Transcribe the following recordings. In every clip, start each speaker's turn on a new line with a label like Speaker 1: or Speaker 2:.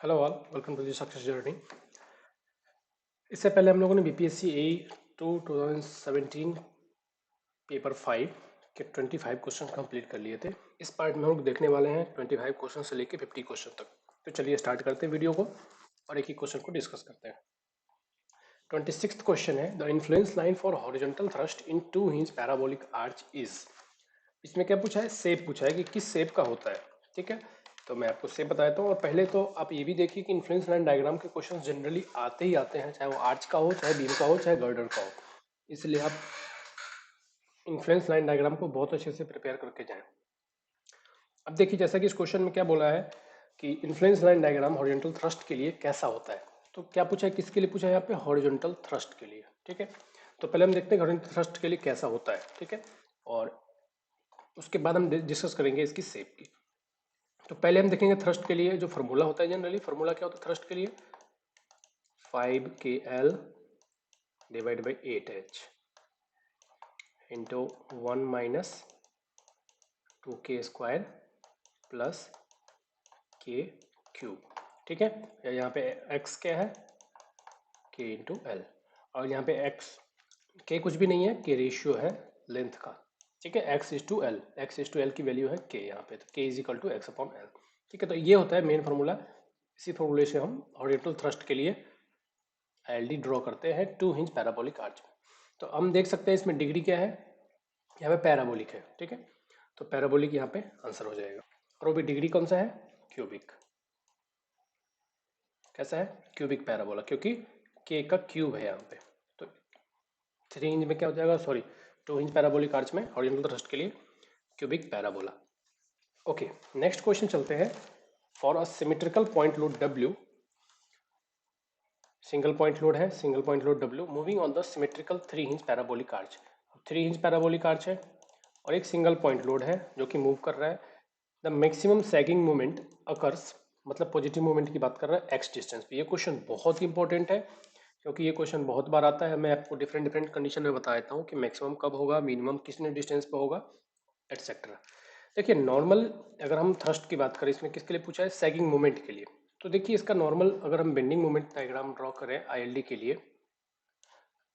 Speaker 1: Hello all, welcome to the success journey. इससे पहले हम लोगों ने बीपीएससी ए टू 2017 पेपर 5 के 25 क्वेश्चन कंप्लीट कर लिए थे। इस पार्ट में हम लोग देखने वाले हैं 25 क्वेश्चन से लेके 50 क्वेश्चन तक। तो चलिए स्टार्ट करते हैं वीडियो को और एक ही क्वेश्चन को डिस्कस करते हैं। 26th क्वेश्चन है, the influence line for horizontal thrust in two hinge parabolic arch is. इसमें क्या पूछा है? शेप पूछा है कि किस शेप का होता है। ठीक है, तो मैं आपको शेप बता देता हूँ। और पहले तो आप ये भी देखिए कि इन्फ्लुएंस लाइन डायग्राम के क्वेश्चन जनरली आते ही आते हैं, चाहे वो आर्च का हो, चाहे बीम का हो, चाहे गर्डर का हो। इसलिए आप इन्फ्लुएंस लाइन डायग्राम को बहुत अच्छे से प्रिपेयर करके जाएं। अब देखिए, जैसा कि इस क्वेश्चन में क्या बोला है कि influence line diagram horizontal thrust के लिए कैसा होता है। तो क्या पूछा है, किसके लिए पूछा है? यहाँ पे हॉरिजॉन्टल थ्रस्ट के लिए। ठीक है, तो पहले हम देखते हैं हॉरिजॉन्टल थ्रस्ट के लिए कैसा होता है। ठीक है, और उसके बाद हम डिस्कस करेंगे इसकी शेप की। तो पहले हम देखेंगे थ्रस्ट के लिए जो फार्मूला होता है। जनरली फार्मूला क्या होता है थ्रस्ट के लिए? 5KL divide by 8H into 1 minus 2K square plus K cube. ठीक है, या यहाँ पे x क्या है? K into L. और यहाँ पे x K कुछ भी नहीं है, K रेशियो है लेंथ का। ठीक है, x is to L, x is to L की वैल्यू है K यहाँ पे, तो K is equal to x upon L. ठीक है, तो ये होता है मेन फार्मूला। इसी फार्मूले से हम हॉरिजॉन्टल थ्रस्ट के लिए एल ड्रॉ करते हैं टू हिंज पैराबोलिक आर्च में। तो हम देख सकते हैं इसमें डिग्री क्या है, यहाँ पे पैराबोलिक है। ठीक है, तो पैराबोलिक यहाँ पे आंसर हो जाएगा। और वो भी डिग्री कौन सा है? क्यूबिक। कैसा है? क्यूबिक पैराबोला, क्योंकि के का क्यूब है यहाँ पे। तो 3 इंच में क्या हो जाएगा, सॉरी 2 इंच पैराबोलिक आर्च में हॉरिजॉन्टल थ्रस्ट के लिए cubic parabola. Okay, next question चलते हैं। For a symmetrical point load W, single point load है, single point load W moving on the symmetrical 3 inch parabolic arch. 3 inch parabolic arch है और एक single point load है जो कि move कर रहा है। The maximum sagging moment occurs, मतलब पॉजिटिव मोमेंट की बात कर रहा है, एक्स डिस्टेंस पे। ये क्वेश्चन बहुत ही इंपॉर्टेंट है क्योंकि ये क्वेश्चन बहुत बार आता है। मैं आपको डिफरेंट डिफरेंट कंडीशन में बता देता हूँ कि मैक्सिमम कब होगा, मिनिमम कितने डिस्टेंस पे होगा, एटसेट्रा। देखिए नॉर्मल, अगर हम थ्रस्ट की बात करें, इसमें किसके लिए पूछा है? सैगिंग मोमेंट के लिए। तो देखिए इसका नॉर्मल, अगर हम बेंडिंग मोमेंट डायग्राम ड्रॉ करें आईएलडी के लिए,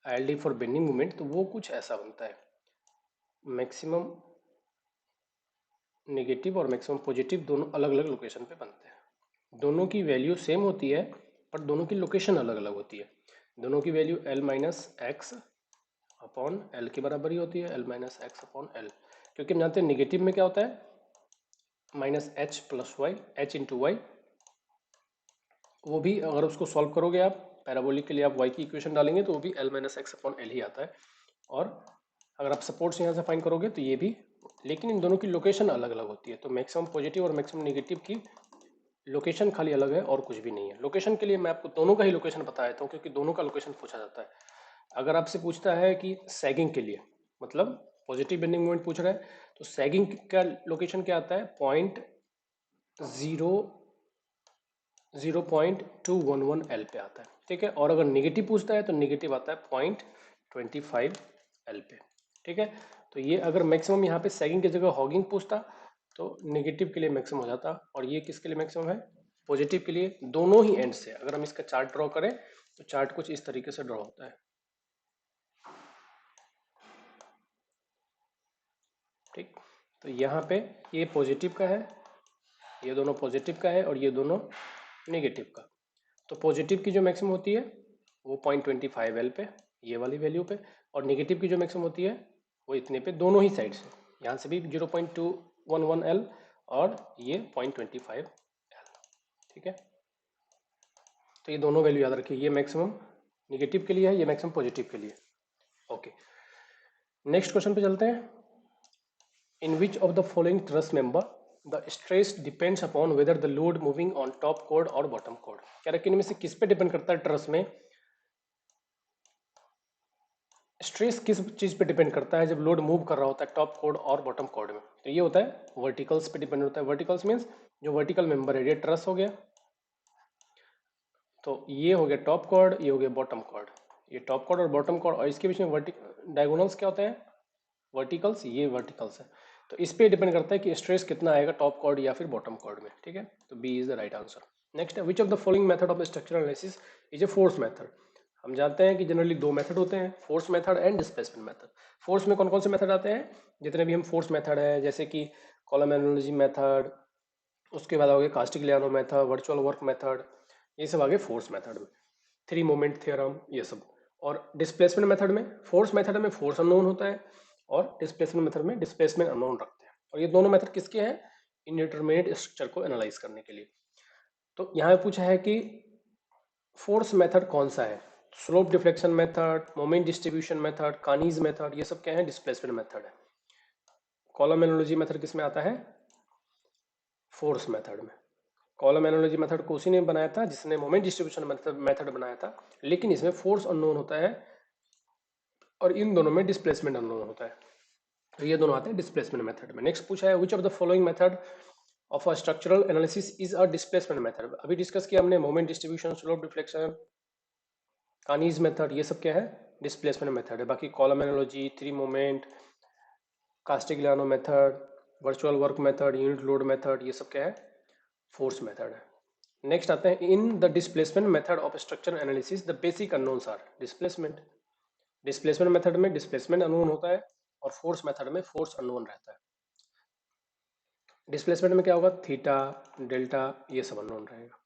Speaker 1: आईएलडी फॉर बेंडिंग मोमेंट, तो वो कुछ ऐसा बनता है। मैक्सिमम नेगेटिव और मैक्सिमम पॉजिटिव दोनों अलग अलग लोकेशन पे बनते हैं। दोनों की वैल्यू सेम होती है पर दोनों की लोकेशन अलग अलग होती है। दोनों की value L minus x upon L के बराबर ही होती है, L minus x upon L. क्योंकि हम जानते हैं निगेटिव में क्या होता है? Minus h plus y, h into y. वो भी अगर उसको सॉल्व करोगे आप पैराबोलिक के लिए, आप वाई की इक्वेशन डालेंगे तो वो भी L minus x upon L ही आता है। और अगर आप सपोर्ट्स यहाँ से फाइंड करोगे तो ये भी, लेकिन इन दोनों की लोकेशन अलग अलग होती है। तो मैक्सिमम पॉजिटिव और मैक्सिमम नेगेटिव की लोकेशन खाली अलग है और कुछ भी नहीं है। लोकेशन के लिए मैं आपको दोनों का ही लोकेशन बता देता हूँ क्योंकि दोनों का लोकेशन पूछा जाता है। अगर आपसे पूछता है कि सैगिंग के लिए, मतलब पॉजिटिव बेंडिंग मोमेंट पूछ रहा है, तो सैगिंग का लोकेशन क्या आता है? 0.211 एल पे आता है। ठीक है, और अगर नेगेटिव पूछता है तो नेगेटिव आता है 0.25 एल पे। ठीक है, तो ये अगर मैक्सिमम यहाँ पे सैगिंग की जगह हॉगिंग पूछता तो नेगेटिव के लिए मैक्सिमम हो जाता, और ये किसके लिए मैक्सिमम है? पॉजिटिव के लिए। दोनों ही एंड से अगर हम इसका चार्ट ड्रॉ करें तो चार्ट कुछ इस तरीके से ड्रॉ होता है। ठीक, तो यहाँ पे ये पॉजिटिव का है, ये दोनों पॉजिटिव का है, और ये दोनों नेगेटिव का। तो पॉजिटिव की जो मैक्सिमम होती है वो 0.25 एल पे, ये वाली वैल्यू पे, और नेगेटिव की जो मैक्सिमम होती है वो इतने पे, दोनों ही साइड से। यहाँ से भी 0.211 एल और ये 0.25 एल। ठीक है, तो ये दोनों वैल्यू याद रखिए, ये मैक्सिमम नेगेटिव के लिए है, ये मैक्सिमम पॉजिटिव के लिए। ओके, नेक्स्ट क्वेश्चन पे चलते हैं। In which of the following truss member the stress depends upon whether the load moving on top chord or bottom chord? कह रहा है कि इनमें से किस पे डिपेंड करता है ट्रस में स्ट्रेस? किस चीज पे डिपेंड करता है जब लोड मूव कर रहा होता है टॉप कोड और बॉटम कोड में? तो ये होता है वर्टिकल्स पे डिपेंड होता है। वर्टिकल्स मीन्स जो वर्टिकल मेंबर है, ये ट्रस हो गया, तो ये हो गया टॉप कॉर्ड, ये हो गया बॉटम कॉर्ड। ये टॉप कॉर्ड और बॉटम कॉर्ड, और इसके बीच में डायगोनल्स क्या होते हैं? वर्टिकल्स, ये वर्टिकल्स है। तो इस पे डिपेंड करता है कि स्ट्रेस कितना आएगा टॉप कॉर्ड या फिर बॉटम कॉर्ड में। ठीक है, तो B is the right answer. Next है which of the following method of structural analysis is a force method. हम जानते हैं कि जनरली दो मेथड होते हैं, force method and displacement method. Force में कौन कौन से मेथड आते हैं, जितने भी हम फोर्स मेथड है, जैसे कि कॉलम एनालॉजी मेथड, उसके बाद आगे Castigliano method, virtual work method, ये सब आगे फोर्स मेथड में, थ्री मोमेंट थ्योरम, ये सब। और डिस्प्लेसमेंट मेथड में, फोर्स मेथड में फोर्स अननोन होता है और डिस्प्लेसमेंट मेथड में डिस्प्लेसमेंट अननोन रखते हैं। और ये दोनों मेथड किसके हैं, इंडिटरमिनेट स्ट्रक्चर को एनालाइज करने के लिए। तो यहाँ पे पूछा है कि फोर्स मेथड कौन सा है, slope deflection method, moment distribution method, Kani's method, ये सब क्या है, डिस्प्लेसमेंट मेथड है। कॉलम एनालॉजी मेथड किस में आता है, फोर्स मेथड में। कॉलम एनालॉजी मेथड को उसी ने बनाया था जिसने मोमेंट डिस्ट्रीब्यूशन मेथड बनाया था, लेकिन इसमें फोर्स अननोन होता है और इन दोनों में डिस्प्लेसमेंट अननोन होता है। तो ये दोनों आते हैं डिस्प्लेसमेंट मेथड में। नेक्स्ट पूछा है which of the following method of a structural analysis is a displacement method. अभी डिस्कस किया हमने moment distribution, slope deflection, Kani's method, ये सब क्या है, डिस्प्लेसमेंट मेथड है। बाकी column analogy, three moment, Castigliano method, virtual work method, unit load method, ये सब क्या है, फोर्स मेथड है। नेक्स्ट आते हैं in the displacement method of structure analysis the basic unknowns are displacement. Displacement method में डिस्प्लेसमेंट अननोन होता है और फोर्स मेथड में फोर्स अननोन रहता है। डिस्प्लेसमेंट में क्या होगा, थीटा, डेल्टा, ये सब अननोन रहेगा।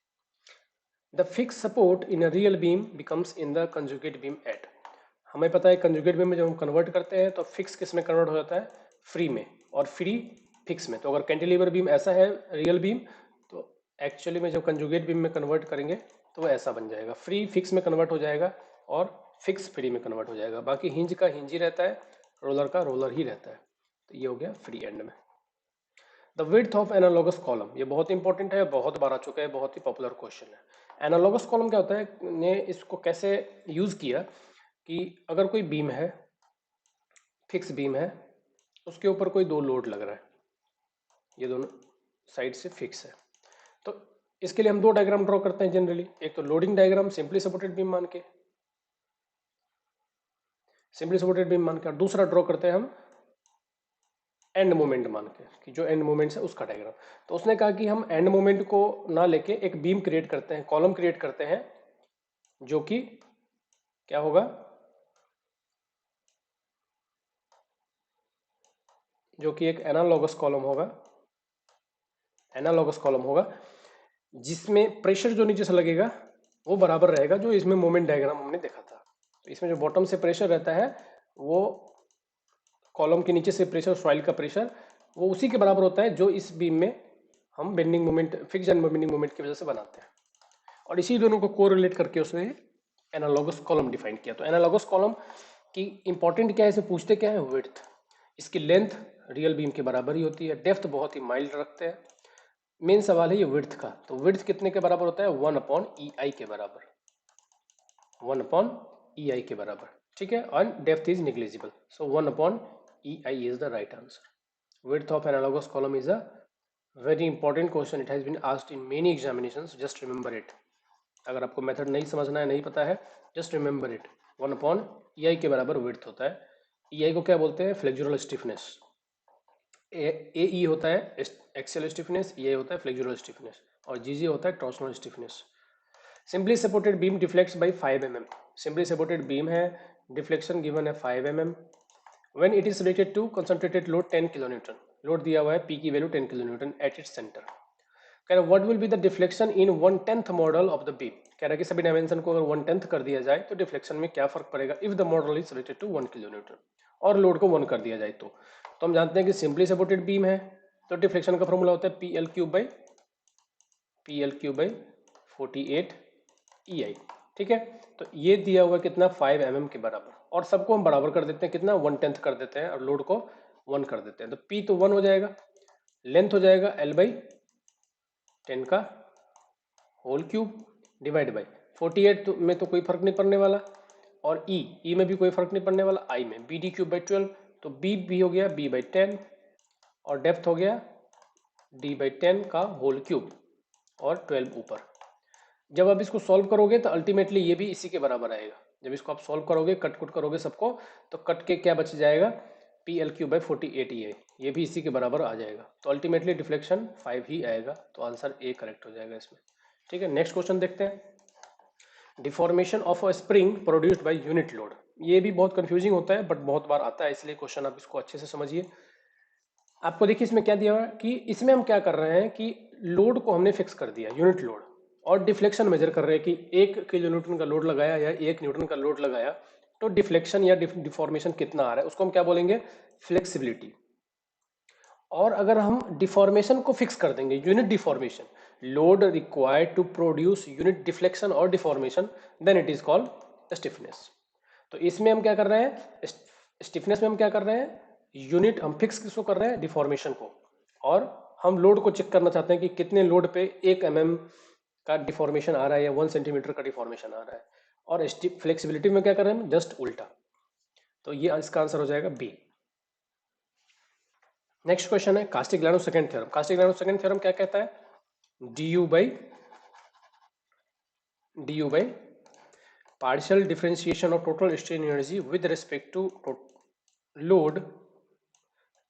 Speaker 1: The fix support in a real beam becomes in the conjugate beam at. हमें पता है कंजुगेट बीम में जब हम कन्वर्ट करते हैं तो फिक्स किस में कन्वर्ट हो जाता है, फ्री में, और फ्री फिक्स में। तो अगर कैंटिलीवर बीम ऐसा है रियल बीम, तो एक्चुअली में जब कंजुगेट बीम में कन्वर्ट करेंगे तो वो ऐसा बन जाएगा, फ्री फिक्स में कन्वर्ट हो जाएगा और फिक्स फ्री में कन्वर्ट हो जाएगा। बाकी हिंज का हिंज ही रहता है, रोलर का रोलर ही रहता है। तो ये हो गया फ्री एंड में। The width of analogous column, ये बहुत इंपॉर्टेंट है, बहुत बार आ चुका है, बहुत ही पॉपुलर क्वेश्चन है। एनालॉगस कॉलम क्या होता है, ने इसको कैसे यूज किया कि अगर कोई बीम है, फिक्स बीम है, उसके ऊपर कोई दो लोड लग रहा है, ये दोनों साइड से फिक्स है, तो इसके लिए हम दो डायग्राम ड्रॉ करते हैं जनरली। एक तो loading diagram simply supported beam मान के, सिंपली सपोर्टेड बीम मान के, और दूसरा ड्रॉ करते हैं हम एंड मोमेंट मान के, कि जो एंड मोमेंट है उसका डायग्राम। तो उसने कहा कि हम एंड मोमेंट को ना लेके एक बीम क्रिएट करते हैं, कॉलम क्रिएट करते हैं, जो कि क्या होगा, जो कि एक एनालॉगस कॉलम होगा, एनालॉगस कॉलम होगा जिसमें प्रेशर जो नीचे से लगेगा वो बराबर रहेगा जो इसमें मोमेंट डायग्राम हमने देखा था। तो इसमें जो बॉटम से प्रेशर रहता है वो कॉलम के नीचे से प्रेशर, सॉइल का प्रेशर, वो उसी के बराबर होता है जो इस बीम में हम bending moment, fix and bending moment की वजह से बनाते हैं। और इसी दोनों को कोरिलेट करके उसने एनालॉगस कॉलम डिफाइन किया। तो एनालॉगस कॉलम की इंपॉर्टेंट क्या है, इसे पूछते क्या है, विड्थ। इसकी लेंथ रियल बीम के बराबर ही होती है, डेप्थ बहुत ही माइल्ड रखते हैं। मेन सवाल है ये विड्थ का, तो विड्थ कितने के बराबर होता है, 1/EI के बराबर, 1/EI के बराबर, ठीक है। और depth is negligible, so 1/EI is the right answer. Width of analogous column is a very important question, it has been asked in many examinations, just remember it. अगर आपको मेथड नहीं समझना है, नहीं पता है, जस्ट रिमेंबर इट, 1/EI के बराबर विड्थ होता है। EI को क्या बोलते हैं, फ्लेक्सुरल स्टिफनेस। AE होता है एक्सियल स्टिफनेस, EI होता है फ्लेक्सुरल स्टिफनेस, और GG होता है torsional stiffness. Simply supported beam deflects by 5 mm। Simply supported beam है, डिफ्लेक्शन गिवन है 5 mm। When it is related to concentrated load 10 kilonewton, load दिया हुआ है P की value 10 kilonewton at its centre. कह रहा है what will be the deflection in 1/10 model of the beam. कह रहा है कि सभी डायमेंशन को अगर 1/10 कर दिया जाए तो डिफ्लेक्शन में क्या फर्क पड़ेगा if the model is related to 1 kilonewton, और लोड को 1 कर दिया जाए तो हम जानते हैं कि सिंपली सपोर्टेड बीम है तो डिफ्लेक्शन का फॉर्मूला होता है PL³ बाई 48 EI, ठीक है। तो ये दिया हुआ कितना, 5 mm के बराबर, और सबको हम बराबर कर देते हैं, कितना, 1/10 कर देते हैं, और लोड को 1 कर देते हैं। तो P तो 1 हो जाएगा, लेंथ हो जाएगा L/10 का होल क्यूब डिवाइड बाई 48 में तो कोई फर्क नहीं पड़ने वाला, और E में भी कोई फर्क नहीं पड़ने वाला, I में BD³/12, तो B भी हो गया B/10, और डेप्थ हो गया D/10 का होल क्यूब और 12 ऊपर। जब आप इसको सॉल्व करोगे तो अल्टीमेटली ये भी इसी के बराबर आएगा। जब इसको आप सॉल्व करोगे, कट कुट करोगे सबको, तो कट के क्या बच जाएगा, PL³/48 EI, ये भी इसी के बराबर आ जाएगा। तो अल्टीमेटली डिफ्लेक्शन 5 ही आएगा, तो आंसर A करेक्ट हो जाएगा इसमें। ठीक है, नेक्स्ट क्वेश्चन देखते हैं। Deformation of a spring produced by unit load. ये भी बहुत कंफ्यूजिंग होता है बट बहुत बार आता है, इसलिए क्वेश्चन आप इसको अच्छे से समझिए। आपको देखिए इसमें क्या दिया हुआ है कि इसमें हम क्या कर रहे हैं कि लोड को हमने फिक्स कर दिया, यूनिट लोड, और डिफ्लेक्शन मेजर कर रहे हैं कि 1 किलो न्यूटन का लोड लगाया या 1 न्यूटन का लोड लगाया तो डिफ्लेक्शन या डिफॉर्मेशन कितना आ रहा है, उसको हम क्या बोलेंगे, फ्लेक्सिबिलिटी। और अगर हम डिफॉर्मेशन को फिक्स कर देंगे, unit deformation, load required to produce unit deflection और deformation, then it is called stiffness. तो इसमें हम क्या कर रहे हैं, स्टिफनेस में हम क्या कर रहे हैं, यूनिट हम फिक्स किसको कर रहे हैं, डिफॉर्मेशन को, और हम लोड को चेक करना चाहते हैं कि कितने लोड पे 1 mm का डिफॉर्मेशन आ रहा है या 1 सेंटीमीटर का डिफॉर्मेशन आ रहा है। और फ्लेक्सिबिलिटी में क्या कर रहे हैं, जस्ट उल्टा। तो ये इसका आंसर हो जाएगा बी। नेक्स्ट क्वेश्चन है Castigliano second theorem. Castigliano second theorem क्या कहता है, du by partial differentiation of total strain energy with respect to load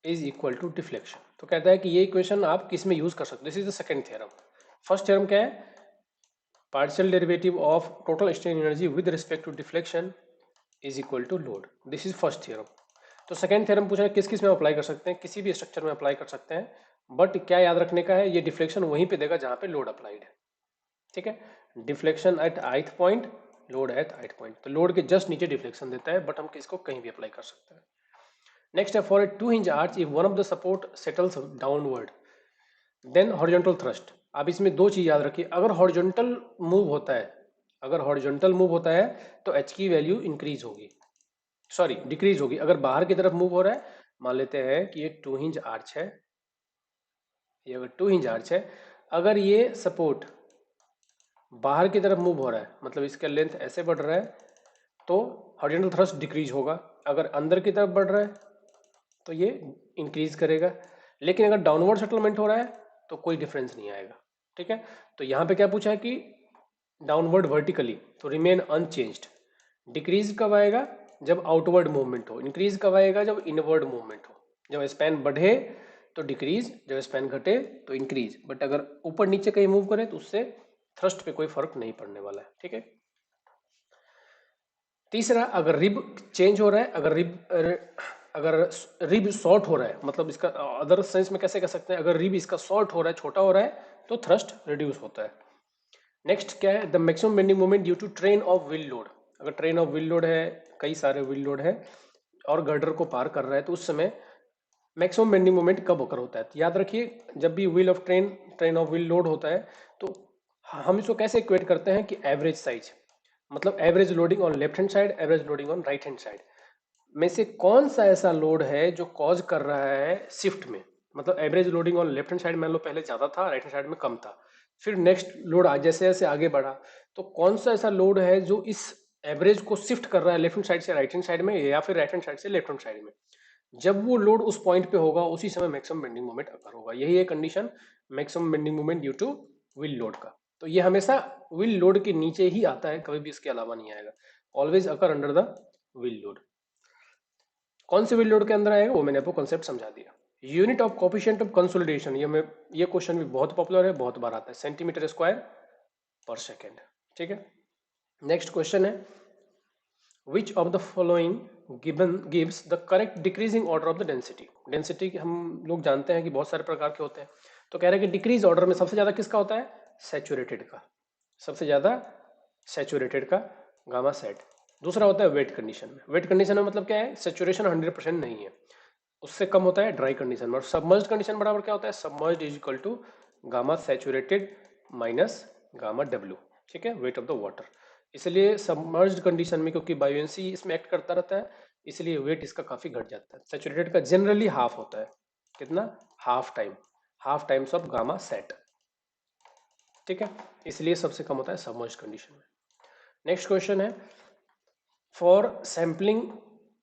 Speaker 1: is equal to deflection। तो कहता है कि ये इक्वेशन आप किस में यूज कर सकते हो, this is the second theorem. First theorem क्या है, partial derivative of total strain energy with respect to deflection is equal to load, this is first theorem. तो सेकंड थ्योरम पूछा है किस किस में अप्लाई कर सकते हैं, किसी भी स्ट्रक्चर में अप्लाई कर सकते हैं, बट क्या याद रखने का है, ये डिफ्लेक्शन वहीं पे देगा जहां पे लोड अप्लाइड है। ठीक है, deflection at ith point, load at ith point, तो लोड के जस्ट नीचे डिफ्लेक्शन देता है, बट हम किसको कहीं भी अप्लाई कर सकते हैं। नेक्स्ट है for a 2 hinge arch if one of the support settles downward then horizontal thrust. आप इसमें दो चीज याद रखिए, अगर हॉरिजॉन्टल मूव होता है, अगर हॉरिजॉन्टल मूव होता है तो एच की वैल्यू इंक्रीज होगी, सॉरी डिक्रीज होगी। अगर बाहर की तरफ मूव हो रहा है, मान लेते हैं कि ये 2 hinge आर्च है, ये अगर 2 hinge आर्च है, अगर ये सपोर्ट बाहर की तरफ मूव हो रहा है, मतलब इसका लेंथ ऐसे बढ़ रहा है, तो हॉरिजॉन्टल थ्रस्ट डिक्रीज होगा। अगर अंदर की तरफ बढ़ रहा है तो ये इंक्रीज करेगा। लेकिन अगर डाउनवर्ड सेटलमेंट हो रहा है तो कोई डिफरेंस नहीं आएगा। ठीक है, तो यहां पे क्या पूछा है कि डाउनवर्ड वर्टिकली तो रिमेन अनचेंज्ड। डिक्रीज कब आएगा, जब आउटवर्ड मूवमेंट हो। इंक्रीज कब आएगा, जब इनवर्ड मूवमेंट हो। जब स्पैन बढ़े तो डिक्रीज, जब स्पैन घटे तो इंक्रीज। बट अगर ऊपर नीचे कहीं मूव करे तो उससे थ्रस्ट पे कोई फर्क नहीं पड़ने वाला है। ठीक है, तीसरा, अगर रिब चेंज हो रहा है, अगर रिब शॉर्ट हो रहा है, मतलब इसका अदर सेंस में कैसे कह सकते हैं, अगर रिब इसका शॉर्ट हो रहा है, छोटा हो रहा है, तो थ्रस्ट रिड्यूस होता है। नेक्स्ट क्या है, the maximum bending moment due to train of wheel load. अगर ट्रेन ऑफ व्हील लोड है, कई सारे व्हील लोड है और गर्डर को पार कर रहा है, तो उस समय मैक्सिमम बेंडिंग मोमेंट कब ओकर होता है। तो याद रखिए, जब भी wheel of train of wheel load होता है तो हम इसको कैसे इक्वेट करते हैं कि एवरेज साइज, मतलब average loading on left hand side, average loading on right hand side में से कौन सा ऐसा लोड है जो कॉज कर रहा है शिफ्ट में। मतलब average loading on left hand side मान लो पहले ज्यादा था, राइट हैंड साइड में कम था, फिर नेक्स्ट लोड जैसे जैसे आगे बढ़ा, तो कौन सा ऐसा लोड है जो इस एवरेज को शिफ्ट कर रहा है लेफ्ट हैंड साइड से राइट हैंड साइड में, या फिर राइट हैंड साइड से लेफ्ट हैंड साइड में। जब वो लोड उस पॉइंट पे होगा उसी समय मैक्सिमम बेंडिंग मोमेंट अकर होगा। यही है condition maximum bending moment due two wheel load का। तो ये हमेशा व्हील लोड के नीचे ही आता है, कभी भी इसके अलावा नहीं आएगा। Always occur under the wheel load. कौन से व्हील लोड के अंदर आएगा वो मैंने आपको कॉन्सेप्ट समझा दिया। Unit of coefficient of consolidation, ये क्वेश्चन भी बहुत पॉपुलर है, बहुत बार आता है, सेंटीमीटर स्क्वायर पर सेकेंड। ठीक है, नेक्स्ट क्वेश्चन है which of the following gives the correct decreasing order of the density. Density हम लोग जानते हैं कि बहुत सारे प्रकार के होते हैं, तो कह रहे हैं कि डिक्रीज ऑर्डर में सबसे ज्यादा किसका होता है, सैचुरेटेड का, सबसे ज्यादा सैचुरेटेड का गामा सेट। दूसरा होता है वेट कंडीशन में। वेट कंडीशन में मतलब क्या है, सेचुरेशन 100% नहीं है, उससे कम होता है ड्राई कंडीशन में। और सबमर्ज्ड कंडीशन बराबर क्या होता है, submerged is equal to gamma saturated minus gamma W. ठीक है, वेट ऑफ द वाटर। इसलिए सबमर्ज्ड कंडीशन में क्योंकि बायोएंसी इसमें एक्ट करता रहता है, इसलिए वेट इसका काफी घट जाता है। सैचुरेटेड का जनरली हाफ होता है, कितना, half times of gamma sat. ठीक है, इसलिए सबसे कम होता है सबमर्ज्ड कंडीशन में। नेक्स्ट क्वेश्चन है फॉर सैम्पलिंग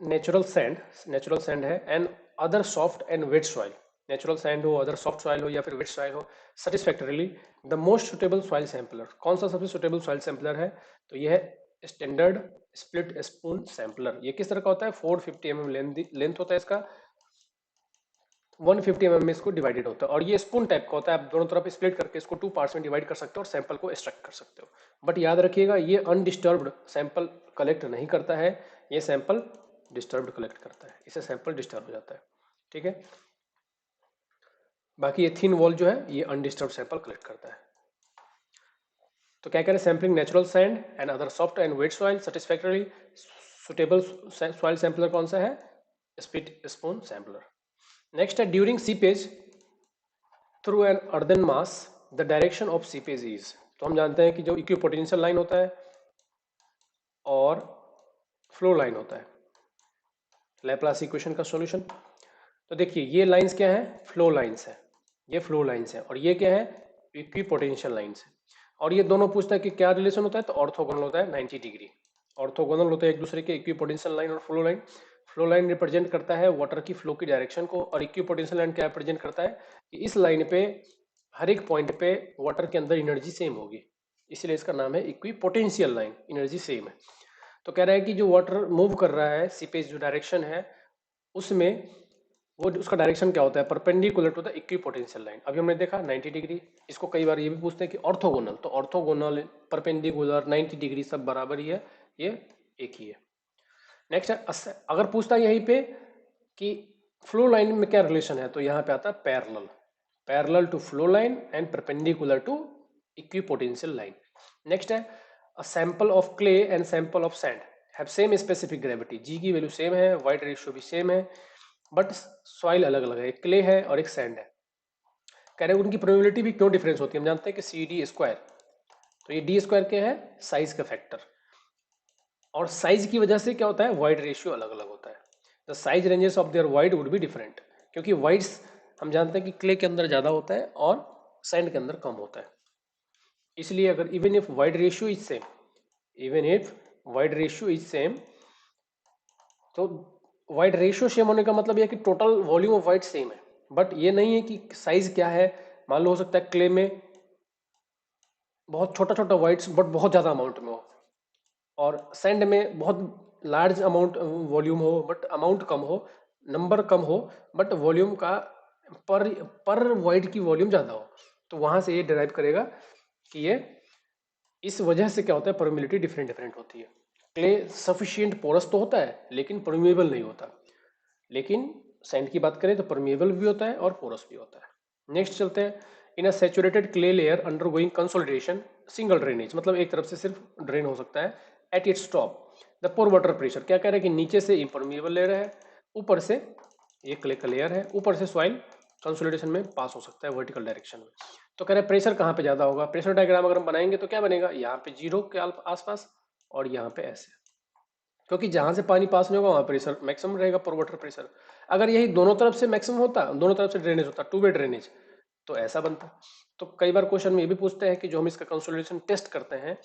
Speaker 1: नेचुरल सैंड है and other soft and wet soil, natural sand हो, अदर सॉफ्ट सॉइल हो या फिर वेट सॉइल हो, satisfactorily the most suitable soil sampler. कौन सा सबसे सुटेबल सॉइल सैंपलर है, तो यह है स्टैंडर्ड स्प्लिट स्पून सैंपलर। ये किस तरह का होता है, 450 mm लेंथ होता है इसका, 150 mm में इसको डिवाइडेड होता है और ये स्पून टाइप का होता है। आप दोनों तरफ स्प्लिट करके इसको 2 पार्ट्स में डिवाइड कर सकते हो और सैंपल को एक्सट्रैक्ट कर सकते हो। बट याद रखिएगा ये अनडिस्टर्ब्ड सैंपल कलेक्ट नहीं करता है, ये सैंपल डिस्टर्ब्ड कलेक्ट करता है, इससे सैंपल डिस्टर्ब हो जाता है। ठीक है, बाकी ये थिन वॉल जो है ये अनडिस्टर्ब सैंपल कलेक्ट करता है। तो क्या करें, sampling natural sand and other soft and wet soil satisfactorily. Suitable soil sampler कौन सा है, स्पिट स्पून सैंपलर। नेक्स्ट है during seepage through an earthen mass the direction of seepage is. तो हम जानते हैं कि जो इक्विपोटेंशियल लाइन होता है और फ्लो लाइन होता है, लैप्लास इक्वेशन का सॉल्यूशन। तो देखिए ये लाइंस क्या है, फ्लो लाइंस है, ये फ्लो लाइंस है और ये क्या है, इक्विपोटेंशियल लाइंस है। और ये दोनों पूछता है कि क्या रिलेशन होता है, तो ऑर्थोगोनल होता है 90 डिग्री। ऑर्थोगोनल होते हैं एक दूसरे के, इक्विपोटेंशियल लाइन और flow line. Flow line represent करता है वाटर की फ्लो की डायरेक्शन को और इक्विपोटेंशियल लाइन क्या रिप्रेजेंट करता है कि इस लाइन पे हर एक पॉइंट पे वाटर के अंदर एनर्जी सेम होगी, इसलिए इसका नाम है इक्विपोटेंशियल लाइन, एनर्जी सेम है। तो कह रहा है कि जो वाटर मूव कर रहा है सीपेज जो डायरेक्शन है उसमें वो उसका डायरेक्शन क्या होता है, perpendicular to the equipotential line. अभी हमने देखा 90 डिग्री। इसको कई बार ये भी पूछते हैं कि ऑर्थोगोनल, तो ऑर्थोगोनल, परपेंडिकुलर, 90 डिग्री सब बराबर ही है, ये एक ही है। नेक्स्ट है, अगर पूछता है यहीं पे कि फ्लो लाइन में क्या रिलेशन है, तो यहाँ पे आता है parallel, parallel to flow line and perpendicular to equipotential line. Next है, a sample of clay and sample of sand have same specific gravity. G की वैल्यू सेम है, वाइट रेशियो भी सेम है, बट सॉइल अलग अलग है, एक clay है और एक सैंड है। कह रहे हैं उनकी प्रोबेबिलिटी भी क्यों डिफरेंस होती है, हम जानते हैं कि सी डी स्क्वायर, तो ये डी स्क्वायर क्या है, साइज का फैक्टर, और साइज की वजह से क्या होता है, वाइड रेशियो अलग अलग होता है। The size ranges of their wide would be different, क्योंकि वाइड्स हम जानते हैं कि क्ले के अंदर ज़्यादा होता है और सैंड के अंदर कम होता है। इसलिए अगर even if void ratio is same, even if void ratio is same, तो वाइड रेशियो सेम होने का मतलब यह कि total volume of wide same है, बट ये नहीं है कि साइज क्या है। मान लो हो सकता है क्ले में बहुत छोटा छोटा वाइड्स बट बहुत ज़्यादा अमाउंट में हो, और सैंड में बहुत लार्ज अमाउंट वॉल्यूम हो बट अमाउंट कम हो, नंबर कम हो, बट वॉल्यूम का पर वाइड की वॉल्यूम ज़्यादा हो। तो वहाँ से ये डिराइव करेगा कि ये इस वजह से क्या होता है, परमिबिलिटी डिफरेंट डिफरेंट होती है। क्ले सफिशिएंट पोरस तो होता है लेकिन परमिएबल नहीं होता, लेकिन सैंड की बात करें तो परमिएबल भी होता है और पोरस भी होता है। नेक्स्ट चलते हैं, in a saturated clay layer undergoing consolidation single drainage, मतलब एक तरफ से सिर्फ ड्रेन हो सकता है। At its top the pore water pressure, क्या कह रहे हैं कि नीचे से इम्परमिएबल लेयर है, ऊपर से ये क्ले का लेयर है, ऊपर से सॉइल कंसोलिडेशन में पास हो सकता है वर्टिकल डायरेक्शन में। तो कह रहे हैं प्रेशर कहाँ पे ज्यादा होगा, प्रेशर डायग्राम अगर हम बनाएंगे तो क्या बनेगा, यहाँ पे 0 के आसपास और यहाँ पे ऐसे, क्योंकि जहां से पानी पास नहीं होगा वहां प्रेशर मैक्सिमम रहेगा, पर वाटर प्रेशर। अगर यही दोनों तरफ से मैक्सिमम होता, दोनों तरफ से ड्रेनेज होता, टू वे ड्रेनेज, तो ऐसा बनता। तो कई बार क्वेश्चन में ये भी पूछते हैं कि जो हम इसका कंसोलिडेशन टेस्ट करते हैं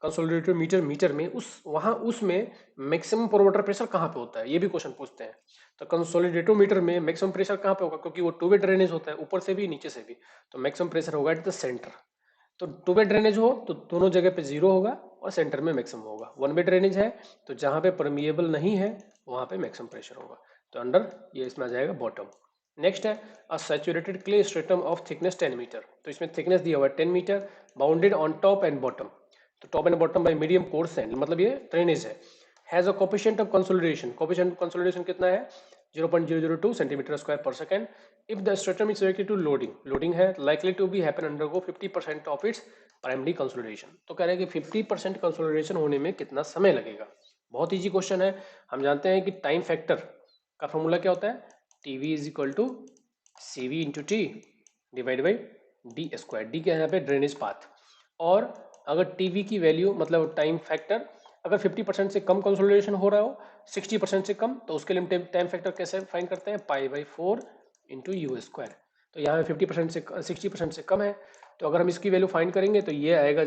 Speaker 1: कंसोलिडेटेड मीटर में उस वहां उसमें मैक्सिमम पर वाटर प्रेशर कहाँ पे होता है, ये भी क्वेश्चन पूछते हैं। तो कंसोलिडेटेड मीटर में मैक्सिमम प्रेशर कहाँ पे होगा, क्योंकि वो टू वे ड्रेनेज होता है, ऊपर से भी नीचे से भी, तो मैक्सिमम प्रेशर होगा एट द सेंटर। तो टू वे ड्रेनेज हो तो दोनों जगह पे 0 होगा और सेंटर में मैक्सिमम होगा। वन वे ड्रेनेज है तो जहां पे परमिएबल नहीं है वहां पे मैक्सिमम प्रेशर होगा, तो अंडर ये इसमें आ जाएगा बॉटम। नेक्स्ट है, a saturated clay stratum of thickness 10 metre, तो इसमें थिकनेस दिया हुआ है 10 metre, bounded on top and bottom, तो top and bottom by medium coarse sand, मतलब ये ड्रेनेज है। Has a coefficient of consolidation, coefficient of consolidation कितना है, 0.002 centimetre square per second. If the stratum is related to loading, loading है, likely to be happen undergo 50% of its primary consolidation. तो कह रहे हैं कि 50% कंसोलिडेशन होने में कितना समय लगेगा। बहुत इजी क्वेश्चन है, हम जानते हैं कि टाइम फैक्टर का फॉर्मूला क्या होता है, TV is equal to CV into T divide by D square. D क्या है यहाँ पे, ड्रेनेज पाथ, और अगर टीवी की वैल्यू मतलब टाइम फैक्टर अगर 50% से कम कंसोलिडेशन हो रहा हो, 60% से कम, तो उसके लिए टाइम फैक्टर कैसे फाइंड करते हैं, पाई/4 इंटू यू स्क्वायर। तो यहाँ 50% से 60% से कम है, तो अगर हम इसकी वैल्यू फाइंड करेंगे तो ये आएगा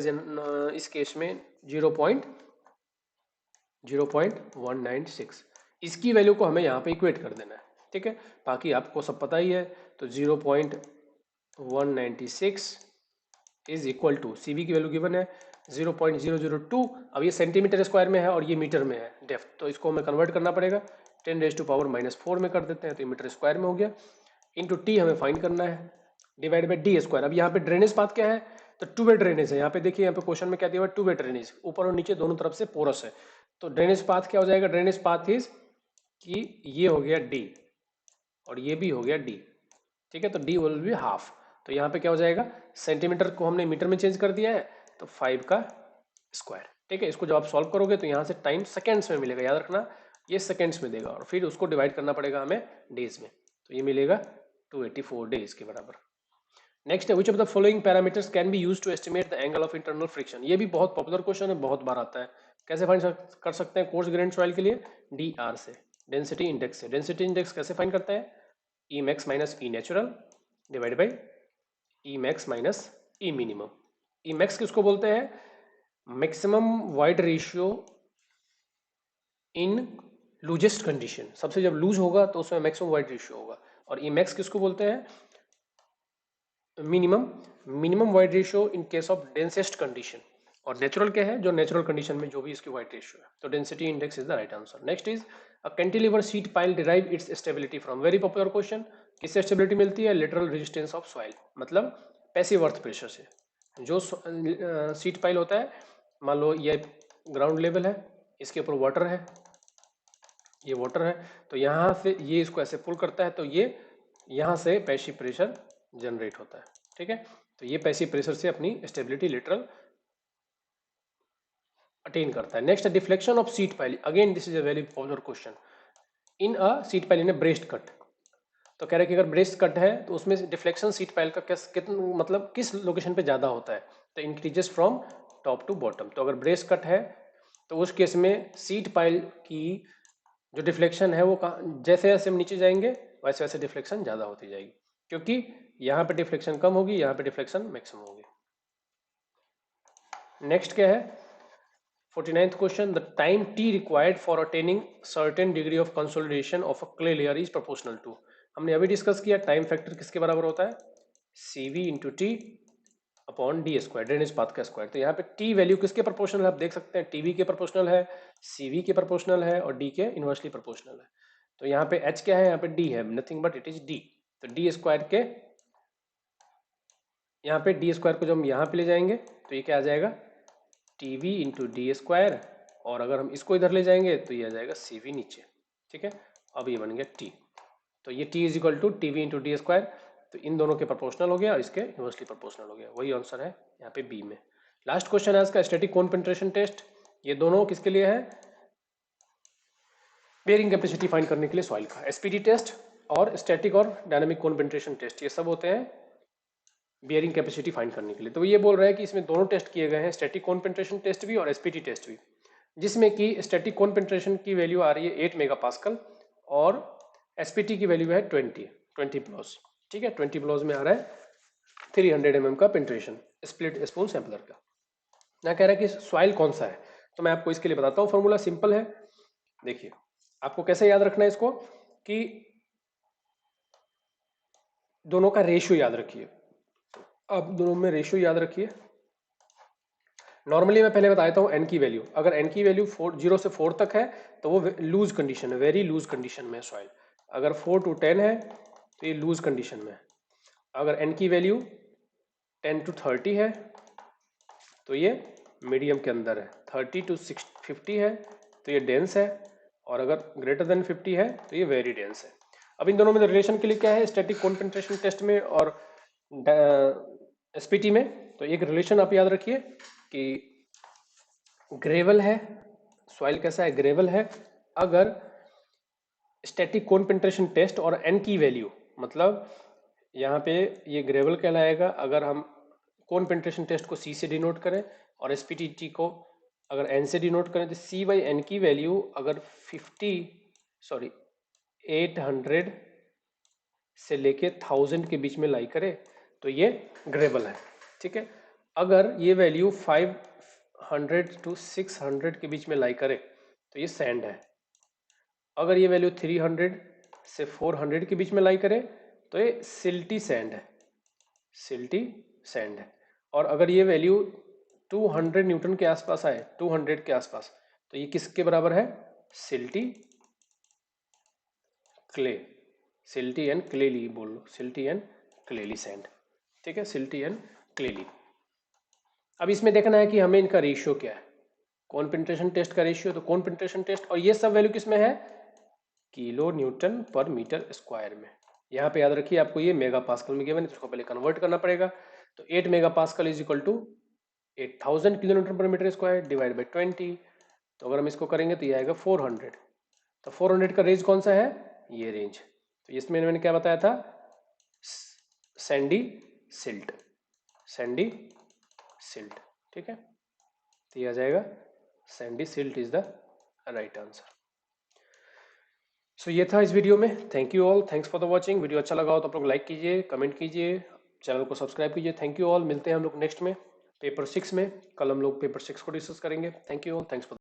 Speaker 1: इस केस में 0.196। इसकी वैल्यू को हमें यहाँ पे इक्वेट कर देना है, ठीक है, बाकी आपको सब पता ही है। तो 0.196 इज इक्वल टू सीवी की वैल्यू गिवन है 0.002। अब ये सेंटीमीटर स्क्वायर में है और ये मीटर में है डेप्थ, तो इसको हमें कन्वर्ट करना पड़ेगा, 10⁻⁻⁴ में कर देते हैं तो ये मीटर स्क्वायर में हो गया। इंटू टी हमें फाइंड करना है, डिवाइड बाई डी स्क्वायर। अब यहाँ पे ड्रेनेज पाथ क्या है, तो टू वे ड्रेनेज है। यहाँ पे देखिए, यहाँ पे क्वेश्चन में क्या दिया हुआ है, टू वे ड्रेनेज, ऊपर और नीचे दोनों तरफ से पोरस है। तो ड्रेनेज पाथ क्या हो जाएगा, ड्रेनेज पाथ इज कि ये हो गया डी और ये भी हो गया डी, ठीक है। तो डी विल बी हाफ। तो यहाँ पे क्या हो जाएगा, सेंटीमीटर को हमने मीटर में चेंज कर दिया है, तो 5 का स्क्वायर, ठीक है। इसको जब आप सॉल्व करोगे तो यहाँ से टाइम सेकेंड्स में मिलेगा, याद रखना ये सेकेंड्स में देगा, और फिर उसको डिवाइड करना पड़ेगा हमें डेज में, तो ये मिलेगा 284 डेज के बराबर। नेक्स्ट है, which of the following parameters can be use to estimate the angle of internal friction. ये भी बहुत पॉपुलर क्वेश्चन है, बहुत बार आता है। कैसे फाइंड कर सकते हैं कोर्स ग्रेन सॉइल के लिए, डी आर से, डेंसिटी इंडेक्स से। डेंसिटी इंडेक्स कैसे फाइंड करते हैं, E max minus E natural divide by E max minus E minimum. E max किसको बोलते हैं, maximum void ratio in loosest condition, सबसे जब लूज होगा तो उसमें मैक्सिमम वाइड रेशियो होगा। और ई मैक्स किसको बोलते हैं, minimum wide ratio in case of densest condition. और नेचुरल क्या है, जो नेचुरल कंडीशन में जो भी इसकी वाइड रेशियो है। तो density index is the right answer. Next is, a cantilever sheet pile derive it's stability from, very popular question. किससे स्टेबिलिटी मिलती है, लेटरल रेजिस्टेंस ऑफ सॉइल, मतलब पैसिव अर्थ प्रेशर से। जो सीट पाइल होता है, मान लो ये ग्राउंड लेवल है, इसके ऊपर वाटर है, ये वाटर है, तो यहाँ से ये इसको ऐसे पुल करता है, तो ये यहाँ से पैसिव प्रेशर जनरेट होता है, ठीक है। तो ये पैसिव प्रेशर से अपनी स्टेबिलिटी लिटरल अटेन करता है। Next, deflection of seat pile, again this is a very popular question. In a seat pile in a breast cut, तो कह रहे हैं कि अगर ब्रेस्ट कट है तो उसमें डिफ्लेक्शन सीट पाइल का कितना, मतलब किस लोकेशन पे ज्यादा होता है, तो increases from top to bottom. तो अगर ब्रेस्ट कट है तो उस केस में सीट पाइल की जो डिफ्लेक्शन है वो जैसे जैसे हम नीचे जाएंगे वैसे वैसे डिफ्लेक्शन ज्यादा होती जाएगी, क्योंकि यहाँ पे डिफ्लेक्शन कम होगी, यहाँ पे डिफ्लेक्शन मैक्सिमम होगी। नेक्स्ट क्या है, 49th question, the time T required for attaining certain degree of consolidation of a clay layer is proportional to. हमने अभी डिस्कस किया, टाइम फैक्टर किसके बराबर होता है, CV into T upon D square, drainage path का स्क्वायर। तो यहाँ पे टी वैल्यू किसके प्रोपोर्शनल है, आप देख सकते हैं, टीवी के प्रोपोर्शनल है, CV के प्रोपोर्शनल है और डी के इनवर्सली प्रोपोर्शनल है। तो यहाँ पे H क्या है, यहाँ पे D है, nothing but it is D। तो डी स्क्वायर के, यहाँ पे डी स्क्वायर को जब हम यहाँ पे ले जाएंगे तो ये क्या आ जाएगा, टीवी इंटू डी स्क्वायर, और अगर हम इसको इधर ले जाएंगे तो ये आ जाएगा CV नीचे, ठीक है। अब ये बन गया T, तो ये T is equal to TV into D square, तो इन दोनों के प्रोपोर्शनल हो गया और इसके इनवर्सली प्रोपोर्शनल हो गया, वही आंसर है यहाँ पे बी में। लास्ट क्वेश्चन है इसका, स्टैटिक कोन पेनिट्रेशन टेस्ट। ये दोनों किसके लिए है, बेयरिंग कैपेसिटी फाइंड करने के लिए सॉइल का, एसपीटी टेस्ट और स्टैटिक और डायनामिक कोन पेनिट्रेशन टेस्ट, ये सब होते हैं बियरिंग कैपेसिटी फाइंड करने के लिए। तो ये बोल रहा है कि इसमें दोनों टेस्ट किए गए हैं, स्टैटिक कोन पेनिट्रेशन टेस्ट भी और एसपीटी टेस्ट भी, जिसमें कि स्टैटिक कोन पेनिट्रेशन की वैल्यू आ रही है 8 मेगापास्कल और एसपीटी की वैल्यू है 20 ब्लॉस, ठीक है। 20 ब्लॉस में आ रहा है 300 mm का पेनिट्रेशन स्प्लिट स्पून सैंपलर का। ना कह रहा है कि सॉइल कौन सा है, तो मैं आपको इसके लिए बताता हूँ, फॉर्मूला सिंपल है। देखिए आपको कैसे याद रखना है इसको, कि दोनों का रेशियो याद रखिए, आप दोनों में रेशियो याद रखिए। नॉर्मली मैं पहले बता देता हूँ एन की वैल्यू, अगर एन की वैल्यू 0 से 4 तक है तो वो लूज कंडीशन है, वेरी लूज कंडीशन में है सॉइल। अगर 4 to 10 है तो ये लूज कंडीशन में है। अगर एन की वैल्यू 10 to 30 है तो ये मीडियम के अंदर है, 30 to 50 है तो ये डेंस है, और अगर ग्रेटर देन 50 है तो ये वेरी डेंस है। अब इन दोनों में रिलेशन के लिए क्या है, स्टैटिक कोन पेनिट्रेशन टेस्ट में और एसपीटी में, तो एक रिलेशन आप याद रखिए कि ग्रेवल है, सॉइल कैसा है, ग्रेवल है, अगर स्टैटिक कोन पेनिट्रेशन टेस्ट और एन की वैल्यू, मतलब यहाँ पे ये ग्रेवल कहलाएगा अगर हम कोन पेनिट्रेशन टेस्ट को C से डिनोट करें और एसपीटी को अगर N से डिनोट करें, तो C/N की वैल्यू अगर 800 से लेके 1000 के बीच में लाई करे तो ये ग्रेवल है, ठीक है। अगर ये वैल्यू 500 to 600 के बीच में लाई करे तो ये सैंड है। अगर ये वैल्यू 300 से 400 के बीच में लाई करे तो ये सिल्टी सैंड है, सिल्टी सैंड है। और अगर ये वैल्यू 200 न्यूटन के आसपास आए, 200 के आसपास, तो ये किसके बराबर है, सिल्टी क्ले, सिल्टी एंड क्लेली बोल लो, सिल्टी एंड क्लेली सैंड, ठीक है, सिल्टी एंड क्लेली। अब इसमें देखना है कि हमें इनका रेशियो क्या है, कौन पेनिट्रेशन टेस्ट का रेशियो, तो कौन पेनिट्रेशन टेस्ट, और ये सब वैल्यू किसमें है, kilo newton per metre square में। यहाँ पे याद रखिए आपको ये मेगा पास्कल में गिवन है, तो उसको पहले कन्वर्ट करना पड़ेगा। तो 8 mega pascal is equal to 8000 kilo newton per metre square divide by 20। तो अगर हम इसको करेंगे तो ये आएगा 400। तो 400 का रेंज कौन सा है, ये रेंज। तो इसमें मैंने क्या बताया था, सैंडी सिल्ट, सैंडी सिल्ट, ठीक है। तो ये आ जाएगा sandy silt is the right answer. So ये था इस वीडियो में। Thank you all, thanks for the watching. Video अच्छा लगा हो तो आप लोग लाइक कीजिए, कमेंट कीजिए, चैनल को सब्सक्राइब कीजिए। थैंक यू ऑल, मिलते हैं हम लोग नेक्स्ट में पेपर 6 में। कल हम लोग पेपर 6 को डिस्कस करेंगे। Thank you all, thanks for